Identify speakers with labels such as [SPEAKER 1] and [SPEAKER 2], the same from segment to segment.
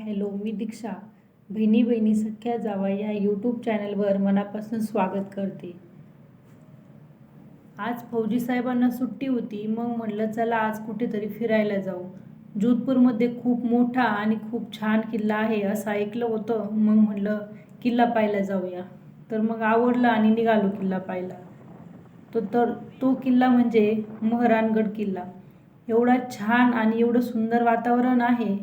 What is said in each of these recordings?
[SPEAKER 1] Hello, मी दीक्षा. बहिणी बहिणी सख्या जावा या यूट्यूब चॅनलवर मनापासून स्वागत करते. आज फौजी साहेबांना सुट्टी होती, मग म्हटलं चला आज कुठेतरी फिरायला जाऊ. जोधपूरमध्ये खूप मोठा आणि खूप छान किल्ला आहे असं ऐकलं होतं. मग म्हटलं किल्ला पाहायला जाऊया. तर मग आवडलं आणि निघालो किल्ला पाहायला. तो किल्ला म्हणजे मेहरानगड किल्ला. एवढा छान आणि एवढं सुंदर वातावरण आहे.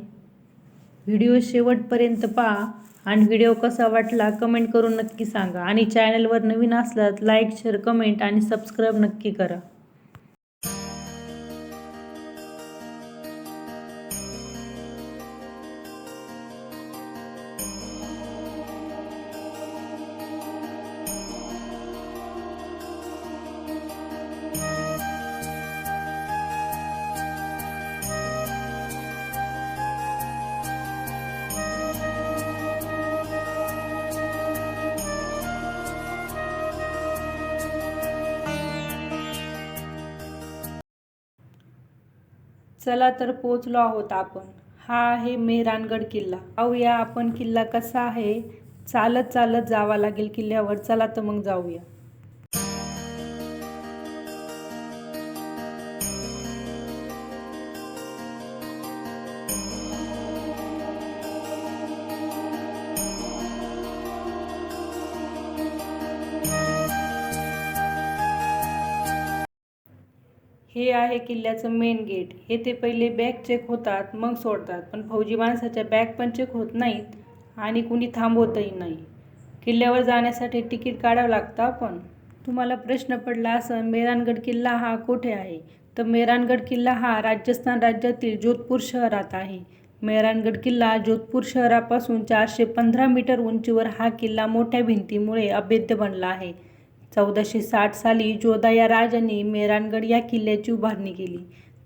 [SPEAKER 1] व्हिडिओ शेवटपर्यंत पहा आणि व्हिडिओ कसा वाटला कमेंट करून नक्की सांगा. आणि चॅनलवर नवीन असलात लाईक, शेअर, कमेंट आणि सबस्क्राईब नक्की करा. चला तर पोचलो आहोत आपण. हा आहे मेहरानगड किल्ला. पाहूया आपण किल्ला कसा आहे. चालत चालत जावं लागेल किल्ल्यावर. चला तर मग जाऊया. हे आहे किल्ल्याचं मेन गेट. हे ते पहिले बॅग चेक होतात मग सोडतात, पण फौजी माणसाच्या बॅग पण चेक होत नाहीत आणि कुणी थांबवतही नाही. किल्ल्यावर जाण्यासाठी तिकीट काढावं लागतं. पण तुम्हाला प्रश्न पडला असं मेहरानगड किल्ला हा कोठे आहे? तर मेहरानगड किल्ला हा राजस्थान राज्यातील जोधपूर शहरात आहे. मेहरानगड किल्ला जोधपूर शहरापासून 415 मीटर उंचीवर. हा किल्ला मोठ्या भिंतीमुळे अभेद्य बनला आहे. 1460 साली जोधा या राजाने मेहरानगड या किल्ल्याची उभारणी केली.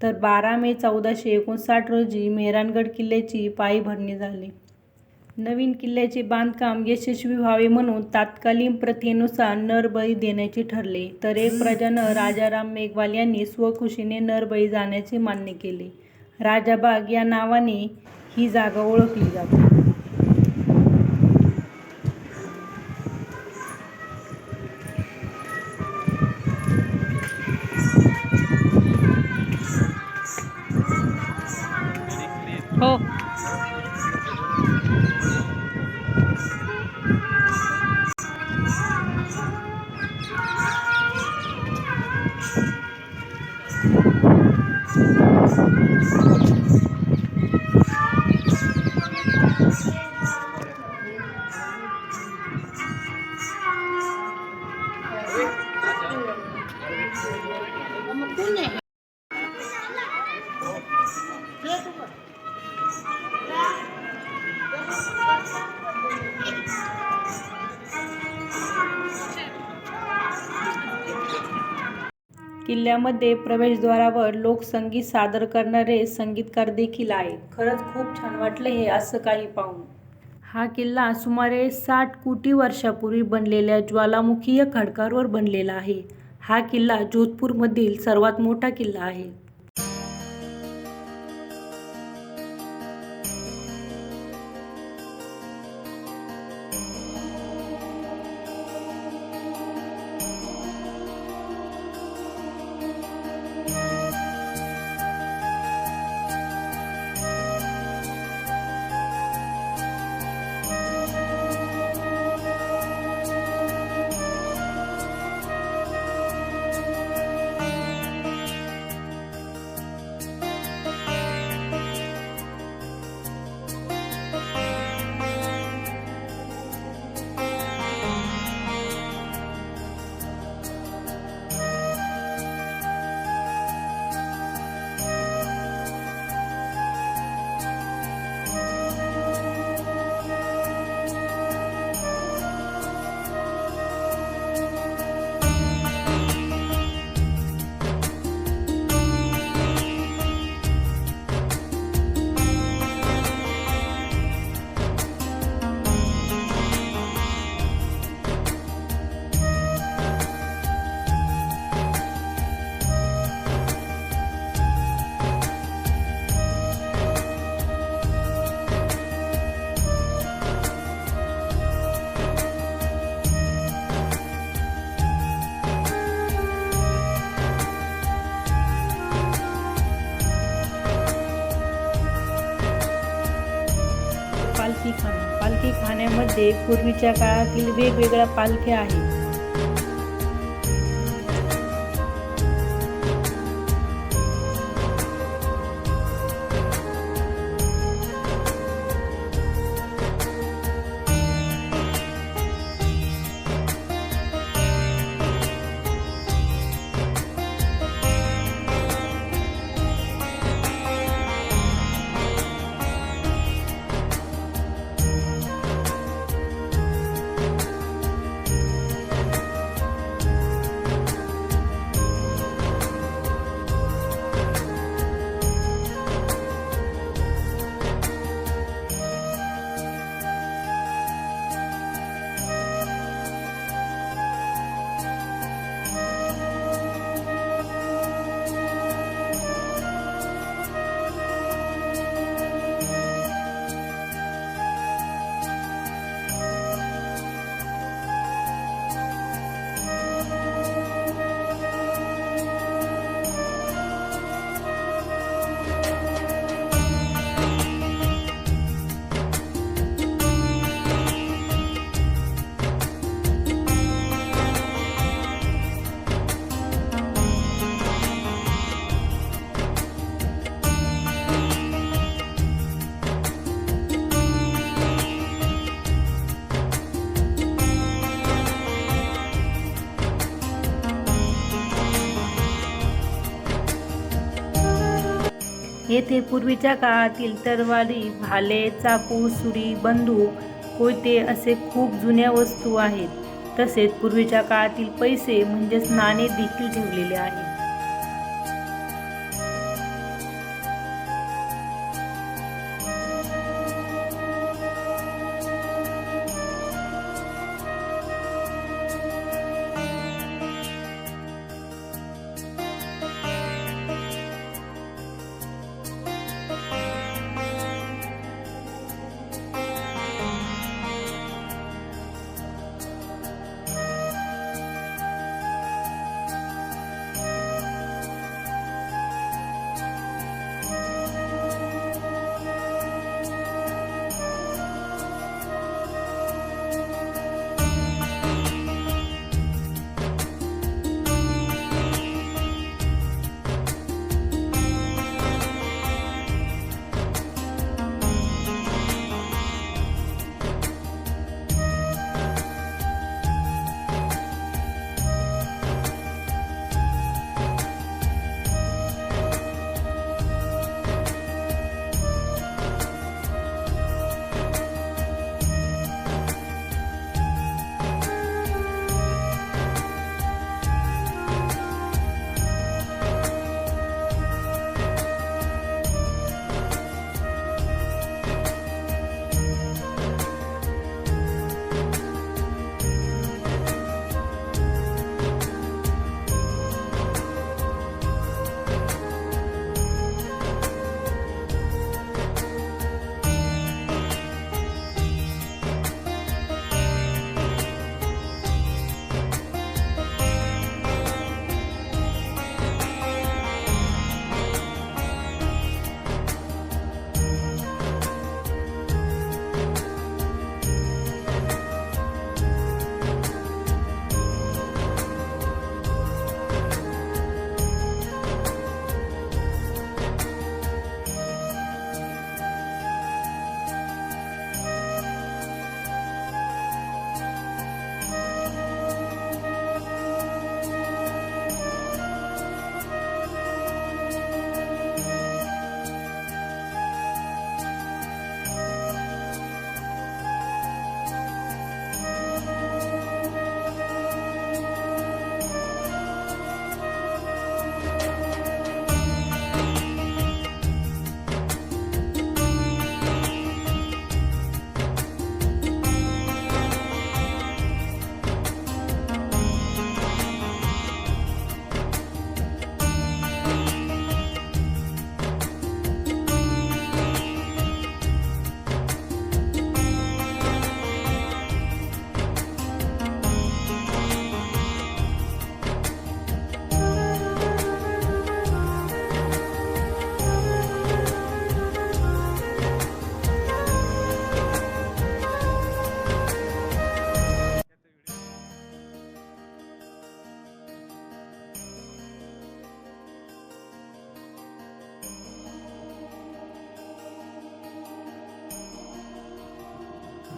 [SPEAKER 1] तर 12 मे 1459 रोजी मेहरानगड किल्ल्याची पायभरणी झाली. नवीन किल्ल्याचे बांधकाम यशस्वी व्हावे म्हणून तत्कालीन प्रथेनुसार नरबळी देण्याचे ठरले. तर एक प्रजानं राजाराम मेघवाल यांनी स्वखुशीने नरबळी जाण्याचे मान्य केले. राजाबाग या नावाने ही जागा ओळखली जाते. हो. किल्ल्यामध्ये प्रवेशद्वारावर लोकसंगीत सादर करणारे संगीतकार देखील आहेत. खरंच खूप छान वाटलं हे असं काही पाहून. हा किल्ला सुमारे 60 कोटी वर्षापूर्वी बनलेल्या ज्वालामुखीय खडकावर बनलेला आहे. हा किल्ला जोधपूरमधील सर्वात मोठा किल्ला आहे. किल्ल्यामध्ये पूर्वीच्या काळातील वेगवेगळ्या पालख्या आहेत. येथे पूर्वीच्या काळातील तलवारी, भाले, चाकू, सुरी, बंदूक, कोयते असे खूप जुन्या वस्तू आहेत. तसेच पूर्वीच्या काळातील पैसे म्हणजेच नाणे देखील ठेवलेले आहेत.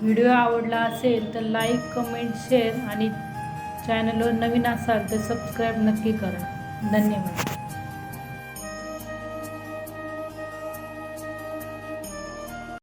[SPEAKER 1] व्हिडिओ आवडला असेल तर लाईक, कमेंट, शेअर आणि चॅनलवर नवीन असाल तर सबस्क्राईब नक्की करा. धन्यवाद.